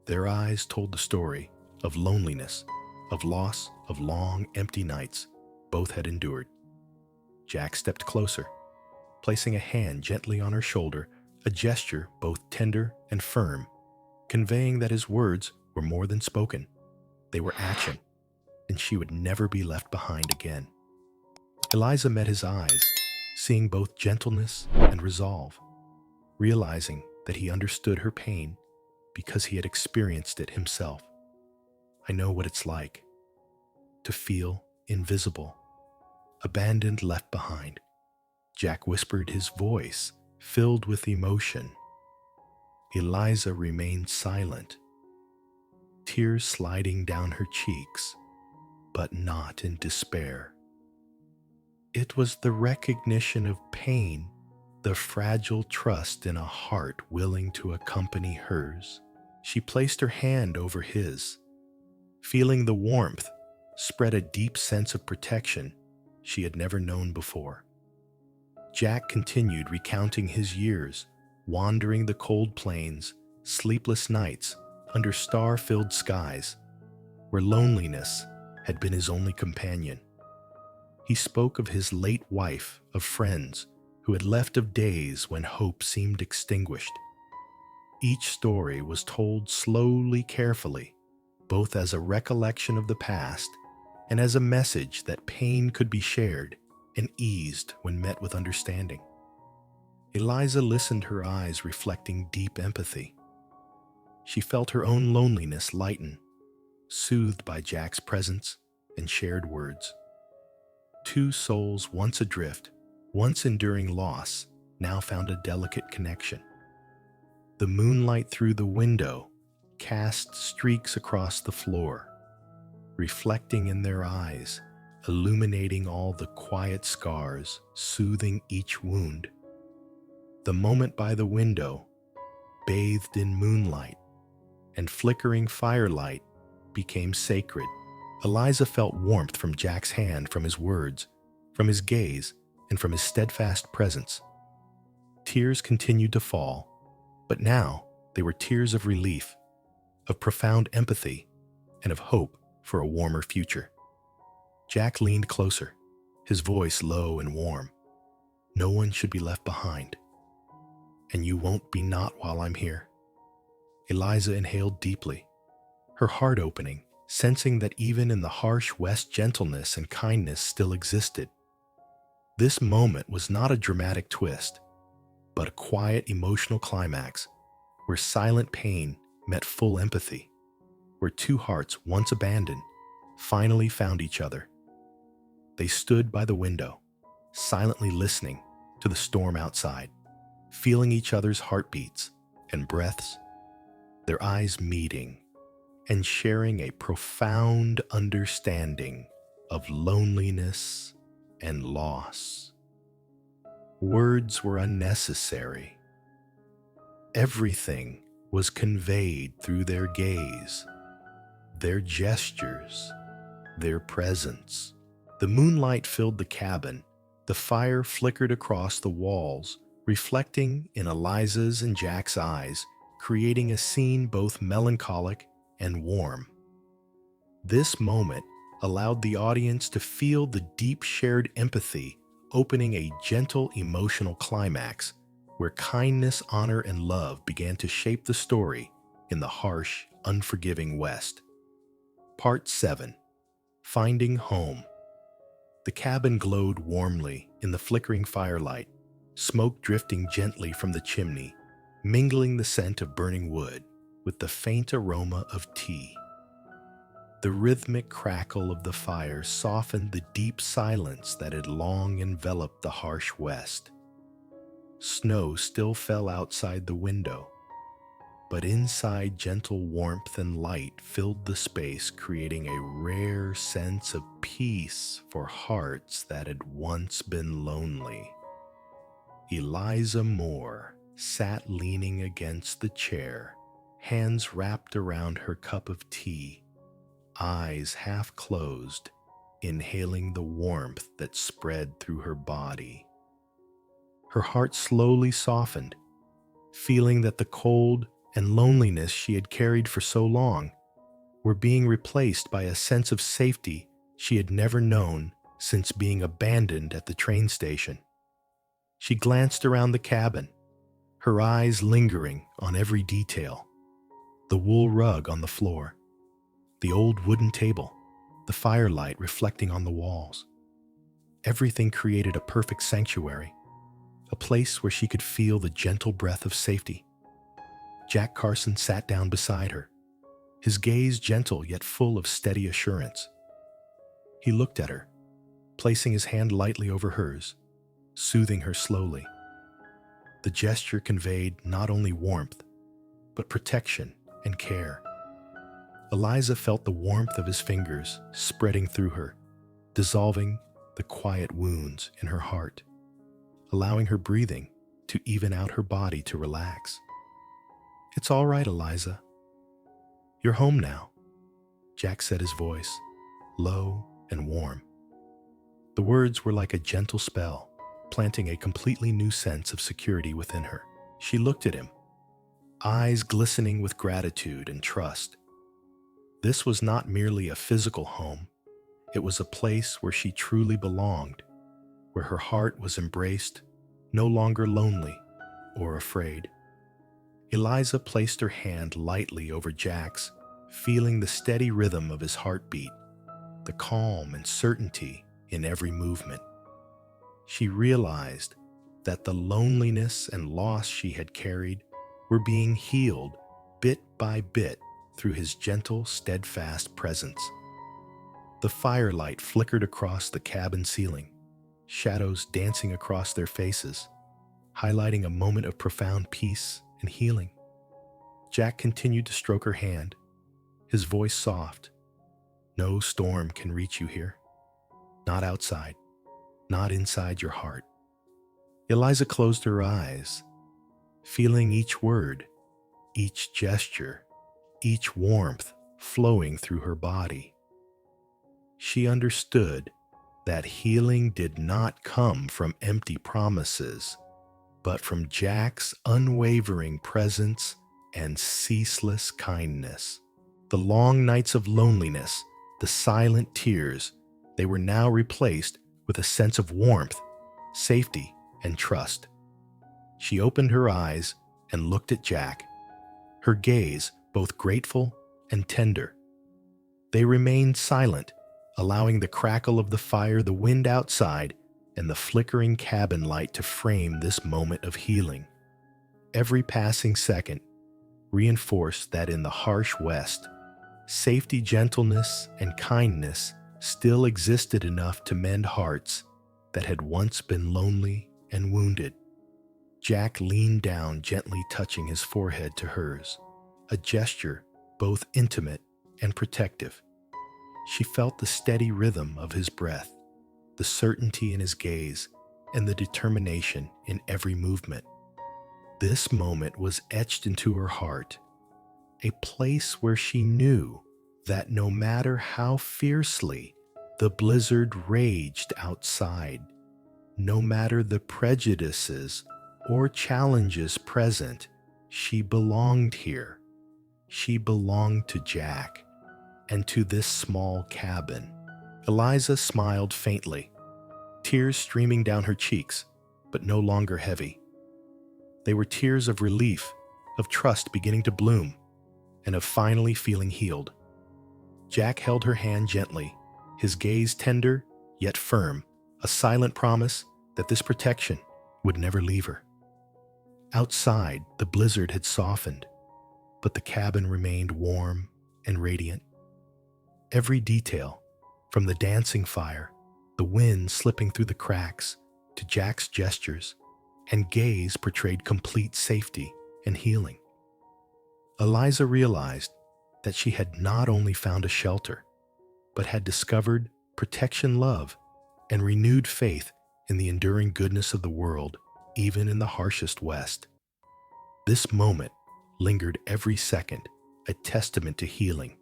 Their eyes told the story of loneliness, of loss, of long, empty nights both had endured. Jack stepped closer, placing a hand gently on her shoulder, a gesture both tender and firm, conveying that his words were more than spoken. They were action, and she would never be left behind again. Eliza met his eyes, seeing both gentleness and resolve, realizing that he understood her pain because he had experienced it himself. I know what it's like to feel invisible, abandoned, left behind. Jack whispered, his voice filled with emotion. Eliza remained silent, tears sliding down her cheeks, but not in despair. It was the recognition of pain, the fragile trust in a heart willing to accompany hers. She placed her hand over his. Feeling the warmth, spread a deep sense of protection she had never known before. Jack continued recounting his years, wandering the cold plains, sleepless nights under star-filled skies, where loneliness had been his only companion. He spoke of his late wife, of friends who had left, of days when hope seemed extinguished. Each story was told slowly, carefully, both as a recollection of the past and as a message that pain could be shared and eased when met with understanding. Eliza listened, her eyes reflecting deep empathy. She felt her own loneliness lighten, soothed by Jack's presence and shared words. Two souls once adrift, once enduring loss, now found a delicate connection. The moonlight through the window cast streaks across the floor, reflecting in their eyes, illuminating all the quiet scars, soothing each wound. The moment by the window, bathed in moonlight and flickering firelight, became sacred. Eliza felt warmth from Jack's hand, from his words, from his gaze, and from his steadfast presence. Tears continued to fall, but now they were tears of relief, of profound empathy, and of hope for a warmer future. Jack leaned closer, his voice low and warm. No one should be left behind. And you won't be not while I'm here. Eliza inhaled deeply, her heart opening, sensing that even in the harsh West gentleness and kindness still existed. This moment was not a dramatic twist, but a quiet emotional climax where silent pain met full empathy, where two hearts once abandoned finally found each other. They stood by the window, silently listening to the storm outside, feeling each other's heartbeats and breaths, their eyes meeting and sharing a profound understanding of loneliness and loss. Words were unnecessary. Everything was conveyed through their gaze, their gestures, their presence. The moonlight filled the cabin. The fire flickered across the walls, reflecting in Eliza's and Jack's eyes, creating a scene both melancholic and warm. This moment allowed the audience to feel the deep shared empathy, opening a gentle emotional climax where kindness, honor, and love began to shape the story in the harsh, unforgiving West. Part 7. Finding Home. The cabin glowed warmly in the flickering firelight, smoke drifting gently from the chimney, mingling the scent of burning wood with the faint aroma of tea. The rhythmic crackle of the fire softened the deep silence that had long enveloped the harsh West. Snow still fell outside the window, but inside gentle warmth and light filled the space, creating a rare sense of peace for hearts that had once been lonely. Eliza Moore sat leaning against the chair, hands wrapped around her cup of tea, eyes half closed, inhaling the warmth that spread through her body. Her heart slowly softened, feeling that the cold and loneliness she had carried for so long were being replaced by a sense of safety she had never known since being abandoned at the train station. She glanced around the cabin, her eyes lingering on every detail. The wool rug on the floor, the old wooden table, the firelight reflecting on the walls. Everything created a perfect sanctuary, a place where she could feel the gentle breath of safety. Jack Carson sat down beside her, his gaze gentle yet full of steady assurance. He looked at her, placing his hand lightly over hers, soothing her slowly. The gesture conveyed not only warmth, but protection and care. Eliza felt the warmth of his fingers spreading through her, dissolving the quiet wounds in her heart, allowing her breathing to even out her body to relax. "It's all right, Eliza. You're home now," Jack said, his voice low and warm. The words were like a gentle spell, planting a completely new sense of security within her. She looked at him, eyes glistening with gratitude and trust. This was not merely a physical home. It was a place where she truly belonged, where her heart was embraced, no longer lonely or afraid. Eliza placed her hand lightly over Jack's, feeling the steady rhythm of his heartbeat, the calm and certainty in every movement. She realized that the loneliness and loss she had carried were being healed bit by bit through his gentle, steadfast presence. The firelight flickered across the cabin ceiling, shadows dancing across their faces, highlighting a moment of profound peace and healing. Jack continued to stroke her hand, his voice soft. "No storm can reach you here. Not outside, not inside your heart." Eliza closed her eyes, feeling each word, each gesture, each warmth flowing through her body. She understood that healing did not come from empty promises, but from Jack's unwavering presence and ceaseless kindness. The long nights of loneliness, the silent tears, they were now replaced with a sense of warmth, safety, and trust. She opened her eyes and looked at Jack, her gaze both grateful and tender. They remained silent, allowing the crackle of the fire, the wind outside, and the flickering cabin light to frame this moment of healing. Every passing second reinforced that in the harsh West, safety, gentleness, and kindness still existed enough to mend hearts that had once been lonely and wounded. Jack leaned down, gently touching his forehead to hers, a gesture both intimate and protective. She felt the steady rhythm of his breath, the certainty in his gaze, and the determination in every movement. This moment was etched into her heart, a place where she knew that no matter how fiercely the blizzard raged outside, no matter the prejudices or challenges present, she belonged here. She belonged to Jack and to this small cabin. Eliza smiled faintly, tears streaming down her cheeks, but no longer heavy. They were tears of relief, of trust beginning to bloom, and of finally feeling healed. Jack held her hand gently, his gaze tender yet firm, a silent promise that this protection would never leave her. Outside, the blizzard had softened, but the cabin remained warm and radiant. Every detail, from the dancing fire, the wind slipping through the cracks, to Jack's gestures and gaze, portrayed complete safety and healing. Eliza realized that she had not only found a shelter, but had discovered protection, love, and renewed faith in the enduring goodness of the world, even in the harshest West. This moment lingered every second, a testament to healing,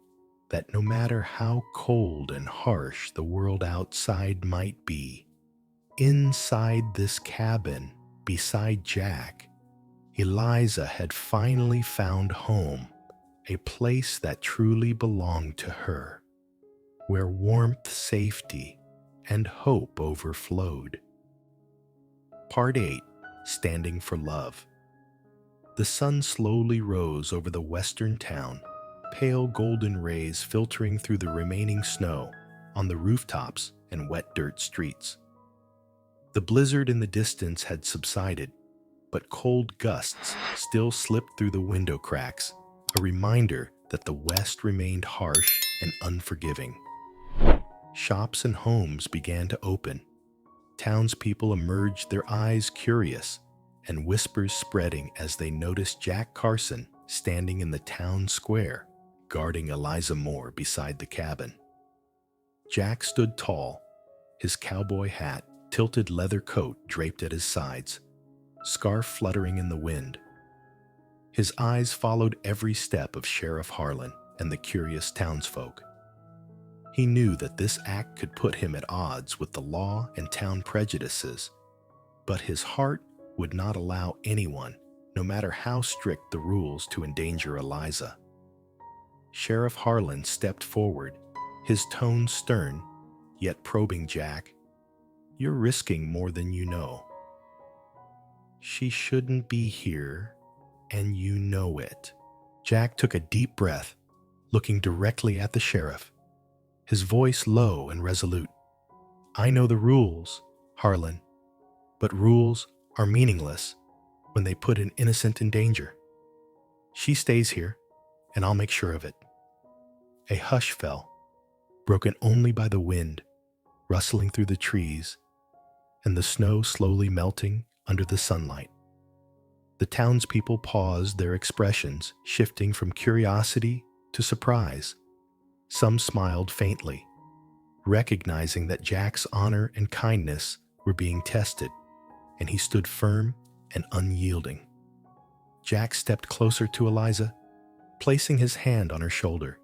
that no matter how cold and harsh the world outside might be, inside this cabin, beside Jack, Eliza had finally found home, a place that truly belonged to her, where warmth, safety, and hope overflowed. Part 8. Standing for Love. The sun slowly rose over the western town, pale golden rays filtering through the remaining snow on the rooftops and wet dirt streets. The blizzard in the distance had subsided, but cold gusts still slipped through the window cracks, a reminder that the West remained harsh and unforgiving. Shops and homes began to open. Townspeople emerged, their eyes curious, and whispers spreading as they noticed Jack Carson standing in the town square, guarding Eliza Moore beside the cabin. Jack stood tall, his cowboy hat, tilted leather coat draped at his sides, scarf fluttering in the wind. His eyes followed every step of Sheriff Harlan and the curious townsfolk. He knew that this act could put him at odds with the law and town prejudices, but his heart would not allow anyone, no matter how strict the rules, to endanger Eliza. Sheriff Harlan stepped forward, his tone stern, yet probing Jack. "You're risking more than you know. She shouldn't be here, and you know it." Jack took a deep breath, looking directly at the sheriff, his voice low and resolute. "I know the rules, Harlan, but rules are meaningless when they put an innocent in danger. She stays here, and I'll make sure of it." A hush fell, broken only by the wind rustling through the trees and the snow slowly melting under the sunlight. The townspeople paused, their expressions shifting from curiosity to surprise. Some smiled faintly, recognizing that Jack's honor and kindness were being tested, and he stood firm and unyielding. Jack stepped closer to Eliza, placing his hand on her shoulder,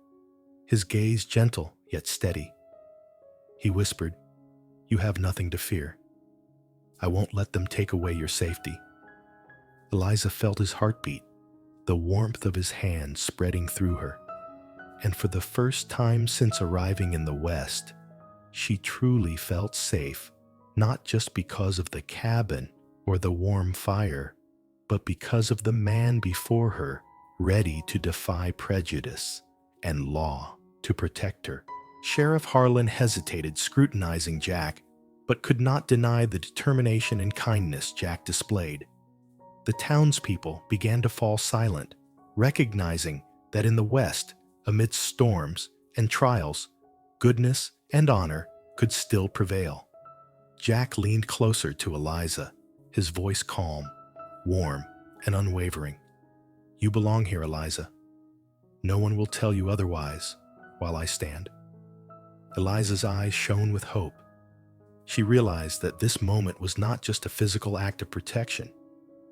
his gaze gentle yet steady. He whispered, "You have nothing to fear. I won't let them take away your safety." Eliza felt his heartbeat, the warmth of his hand spreading through her. And for the first time since arriving in the West, she truly felt safe, not just because of the cabin or the warm fire, but because of the man before her, ready to defy prejudice and law to protect her. Sheriff Harlan hesitated, scrutinizing Jack, but could not deny the determination and kindness Jack displayed. The townspeople began to fall silent, recognizing that in the West, amidst storms and trials, goodness and honor could still prevail. Jack leaned closer to Eliza, his voice calm, warm, and unwavering. "You belong here, Eliza. No one will tell you otherwise while I stand." Eliza's eyes shone with hope. She realized that this moment was not just a physical act of protection,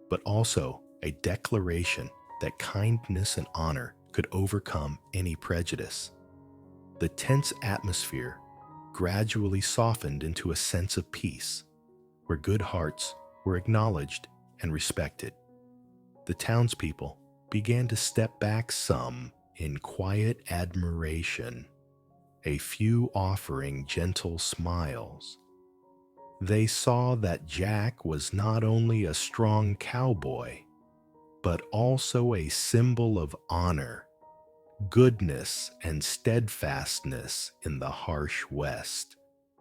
but also a declaration that kindness and honor could overcome any prejudice. The tense atmosphere gradually softened into a sense of peace, where good hearts were acknowledged and respected. The townspeople began to step back, some in quiet admiration, a few offering gentle smiles. They saw that Jack was not only a strong cowboy, but also a symbol of honor, goodness, and steadfastness in the harsh West.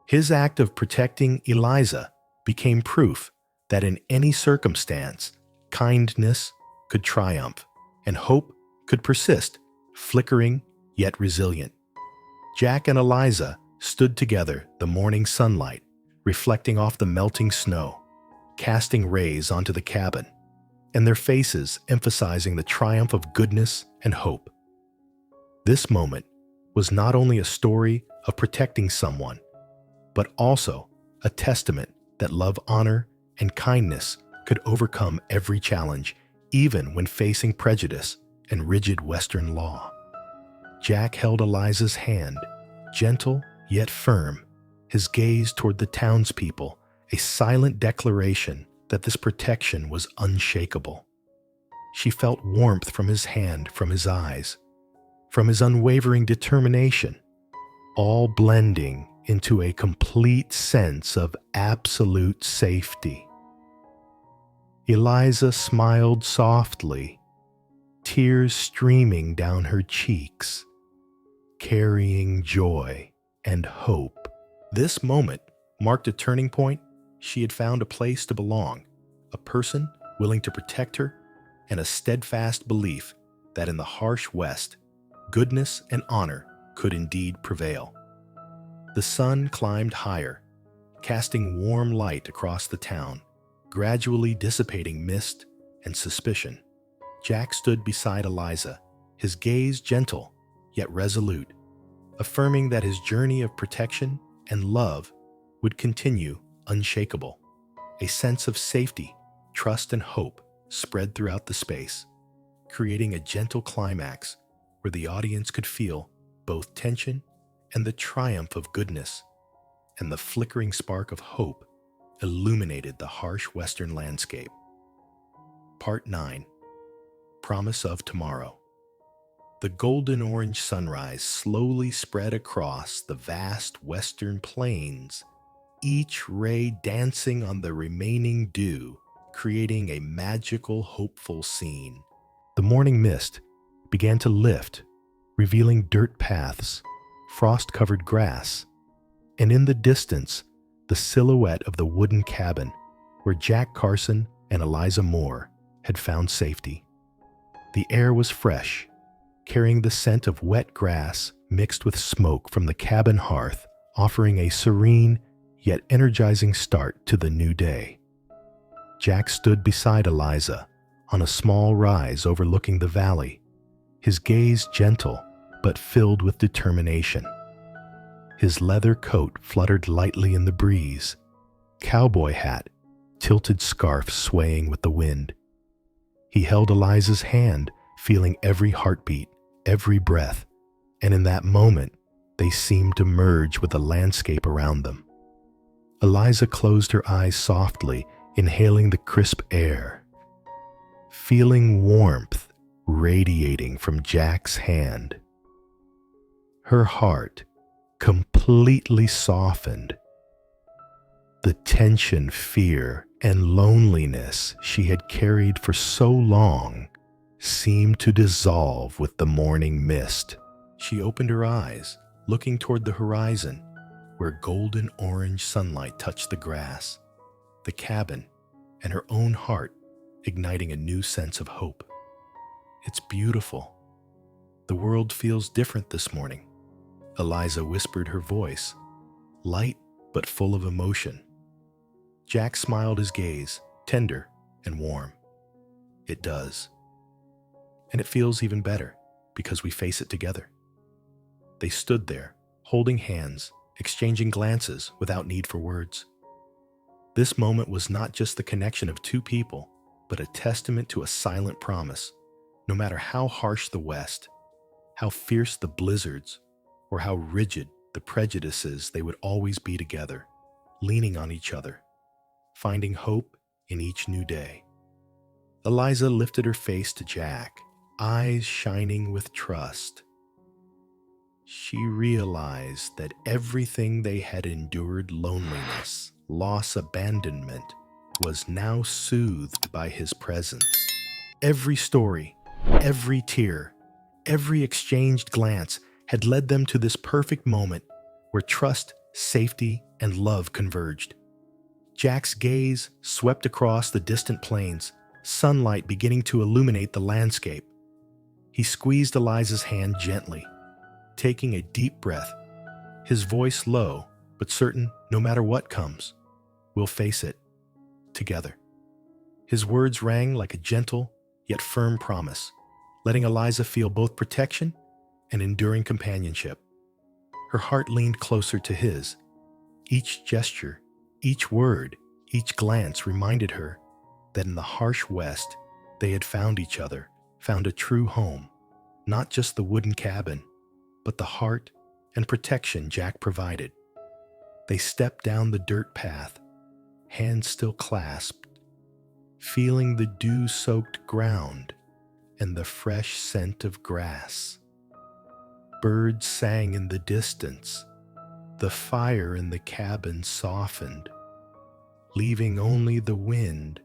His act of protecting Eliza became proof that in any circumstance, kindness could triumph and hope could persist, flickering yet resilient. Jack and Eliza stood together, the morning sunlight reflecting off the melting snow, casting rays onto the cabin, and their faces emphasizing the triumph of goodness and hope. This moment was not only a story of protecting someone, but also a testament that love, honor, and kindness could overcome every challenge, even when facing prejudice and rigid Western law. Jack held Eliza's hand, gentle yet firm, his gaze toward the townspeople, a silent declaration that this protection was unshakable. She felt warmth from his hand, from his eyes, from his unwavering determination, all blending into a complete sense of absolute safety. Eliza smiled softly, tears streaming down her cheeks, carrying joy and hope. This moment marked a turning point. She had found a place to belong, a person willing to protect her, and a steadfast belief that in the harsh West, goodness and honor could indeed prevail. The sun climbed higher, casting warm light across the town, gradually dissipating mist and suspicion. Jack stood beside Eliza, his gaze gentle yet resolute, affirming that his journey of protection and love would continue unshakable. A sense of safety, trust, and hope spread throughout the space, creating a gentle climax where the audience could feel both tension and the triumph of goodness, and the flickering spark of hope illuminated the harsh western landscape. Part 9. Promise of Tomorrow. The golden orange sunrise slowly spread across the vast western plains, each ray dancing on the remaining dew, creating a magical, hopeful scene. The morning mist began to lift, revealing dirt paths, frost-covered grass, and in the distance, the silhouette of the wooden cabin where Jack Carson and Eliza Moore had found safety. The air was fresh, carrying the scent of wet grass mixed with smoke from the cabin hearth, offering a serene yet energizing start to the new day. Jack stood beside Eliza on a small rise overlooking the valley, his gaze gentle but filled with determination. His leather coat fluttered lightly in the breeze, cowboy hat, tilted scarf swaying with the wind. He held Eliza's hand, feeling every heartbeat, every breath, and in that moment, they seemed to merge with the landscape around them. Eliza closed her eyes softly, inhaling the crisp air, feeling warmth radiating from Jack's hand. Her heart completely softened. The tension, fear, and loneliness she had carried for so long seemed to dissolve with the morning mist. She opened her eyes, looking toward the horizon, where golden orange sunlight touched the grass, the cabin, and her own heart, igniting a new sense of hope. "It's beautiful. The world feels different this morning," Eliza whispered, her voice light but full of emotion. Jack smiled, his gaze tender and warm. "It does. And it feels even better because we face it together." They stood there, holding hands, exchanging glances without need for words. This moment was not just the connection of two people, but a testament to a silent promise. No matter how harsh the West, how fierce the blizzards, or how rigid the prejudices, they would always be together, leaning on each other, finding hope in each new day. Eliza lifted her face to Jack, eyes shining with trust. She realized that everything they had endured, loneliness, loss, abandonment, was now soothed by his presence. Every story, every tear, every exchanged glance had led them to this perfect moment where trust, safety, and love converged. Jack's gaze swept across the distant plains, sunlight beginning to illuminate the landscape. He squeezed Eliza's hand gently, taking a deep breath, his voice low but certain. No matter what comes, we'll face it together. His words rang like a gentle yet firm promise, letting Eliza feel both protection and enduring companionship. Her heart leaned closer to his. Each gesture, each word, each glance reminded her that in the harsh West, they had found each other, found a true home, not just the wooden cabin, but the heart and protection Jack provided. They stepped down the dirt path, hands still clasped, feeling the dew-soaked ground and the fresh scent of grass. Birds sang in the distance. The fire in the cabin softened, leaving only the wind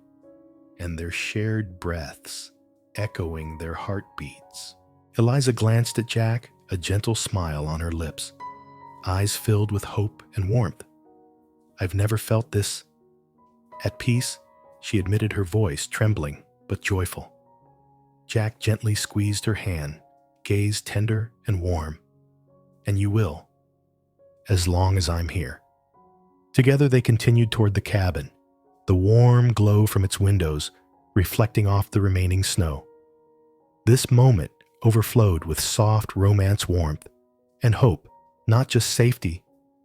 and their shared breaths echoing their heartbeats. Eliza glanced at Jack, a gentle smile on her lips, eyes filled with hope and warmth. "I've never felt this at peace," she admitted, her voice trembling but joyful. Jack gently squeezed her hand, gaze tender and warm. "And you will, as long as I'm here." Together they continued toward the cabin, the warm glow from its windows reflecting off the remaining snow. This moment overflowed with soft romance warmth and hope, not just safety,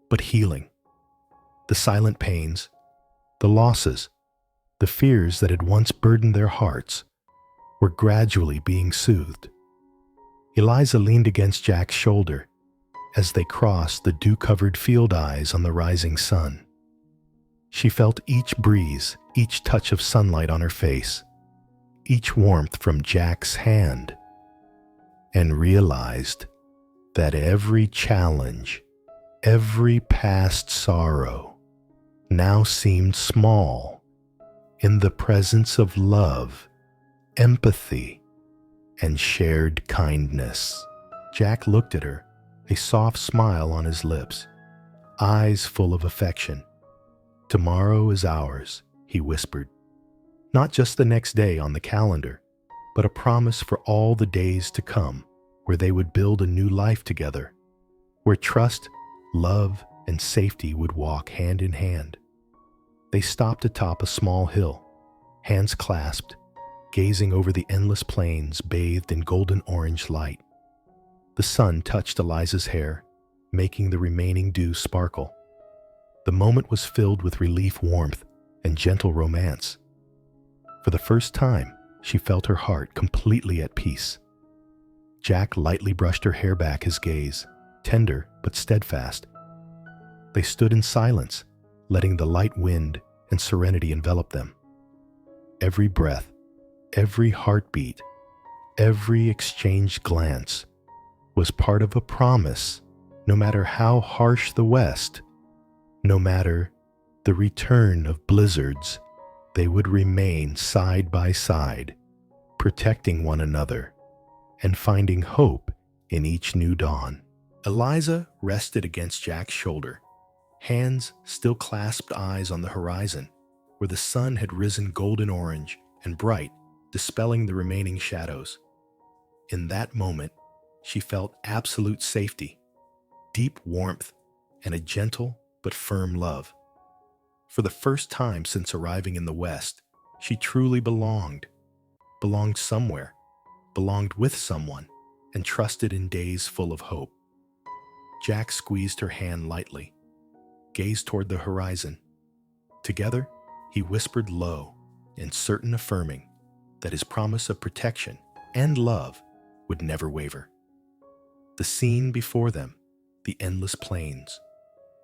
but healing. The silent pains, the losses, the fears that had once burdened their hearts were gradually being soothed. Eliza leaned against Jack's shoulder as they crossed the dew-covered field eyes on the rising sun. She felt each breeze, each touch of sunlight on her face, each warmth from Jack's hand, and realized that every challenge, every past sorrow now seemed small in the presence of love, empathy, and shared kindness. Jack looked at her, a soft smile on his lips, eyes full of affection. "Tomorrow is ours," he whispered. Not just the next day on the calendar, but a promise for all the days to come, where they would build a new life together, where trust, love, and safety would walk hand in hand. They stopped atop a small hill, hands clasped, gazing over the endless plains bathed in golden orange light. The sun touched Eliza's hair, making the remaining dew sparkle. The moment was filled with relief, warmth, and gentle romance. For the first time, she felt her heart completely at peace. Jack lightly brushed her hair back, his gaze tender but steadfast. They stood in silence, letting the light wind and serenity envelop them. Every breath, every heartbeat, every exchanged glance was part of a promise. No matter how harsh the West, no matter the return of blizzards, they would remain side by side, protecting one another and finding hope in each new dawn. Eliza rested against Jack's shoulder, hands still clasped, eyes on the horizon, where the sun had risen golden orange and bright, dispelling the remaining shadows. In that moment, she felt absolute safety, deep warmth, and a gentle but firm love. For the first time since arriving in the West, she truly belonged somewhere, belonged with someone, and trusted in days full of hope. Jack squeezed her hand lightly, gazed toward the horizon. Together, he whispered low and certain, affirming that his promise of protection and love would never waver. The scene before them, the endless plains,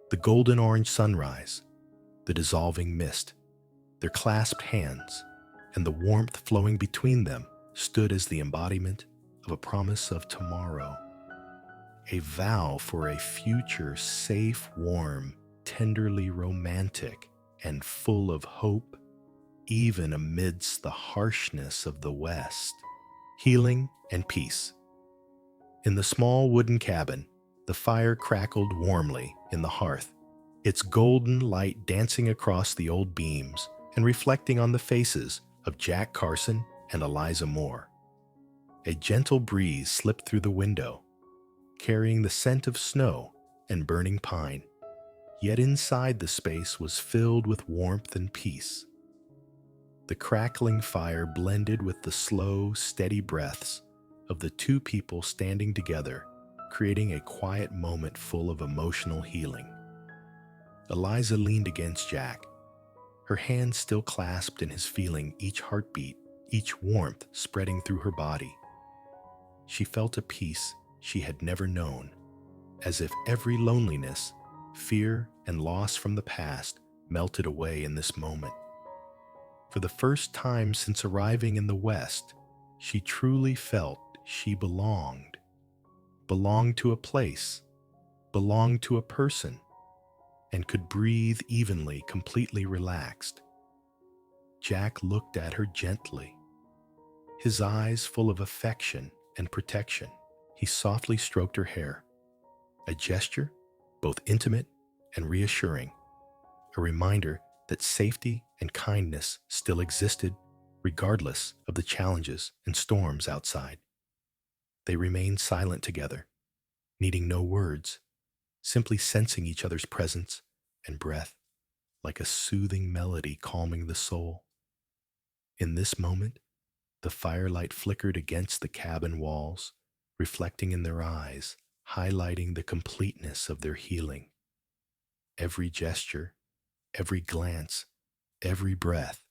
the golden orange sunrise, the dissolving mist, their clasped hands, and the warmth flowing between them stood as the embodiment of a promise of tomorrow, a vow for a future safe, warm, tenderly romantic, and full of hope, even amidst the harshness of the West. Healing and peace. In the small wooden cabin, the fire crackled warmly in the hearth, its golden light dancing across the old beams and reflecting on the faces of Jack Carson and Eliza Moore. A gentle breeze slipped through the window, carrying the scent of snow and burning pine, yet inside the space was filled with warmth and peace. The crackling fire blended with the slow, steady breaths of the two people standing together, creating a quiet moment full of emotional healing. Eliza leaned against Jack, her hands still clasped in his, feeling each heartbeat, each warmth spreading through her body. She felt a peace she had never known, as if every loneliness, fear, and loss from the past melted away in this moment. For the first time since arriving in the West, she truly felt she belonged to a place, belonged to a person, and could breathe evenly, completely relaxed. Jack looked at her gently, his eyes full of affection and protection. He softly stroked her hair, a gesture both intimate and reassuring, a reminder that safety and kindness still existed regardless of the challenges and storms outside. They remained silent together, needing no words, simply sensing each other's presence and breath like a soothing melody calming the soul. In this moment, the firelight flickered against the cabin walls, reflecting in their eyes, highlighting the completeness of their healing. Every gesture, every glance, every breath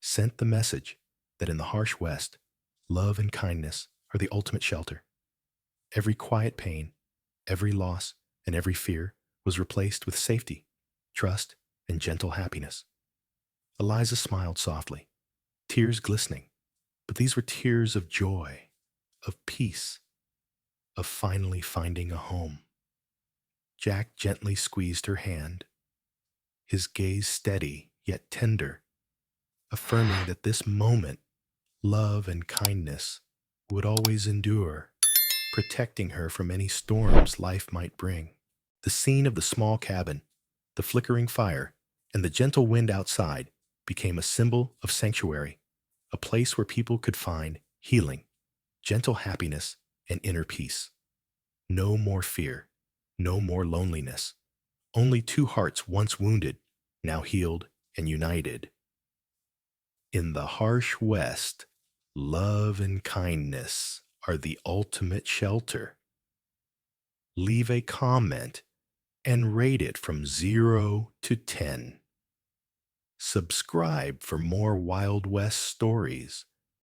sent the message that in the harsh West, love and kindness are the ultimate shelter. Every quiet pain, every loss, and every fear was replaced with safety, trust, and gentle happiness. Eliza smiled softly, tears glistening, but these were tears of joy, of peace, of finally finding a home. Jack gently squeezed her hand, his gaze steady yet tender, affirming that this moment, love and kindness would always endure, protecting her from any storms life might bring. The scene of the small cabin, the flickering fire, and the gentle wind outside became a symbol of sanctuary, a place where people could find healing, gentle happiness, and inner peace. No more fear, no more loneliness. Only two hearts once wounded, now healed and united. In the harsh West, love and kindness are the ultimate shelter. Leave a comment and rate it from 0 to 10. Subscribe for more Wild West stories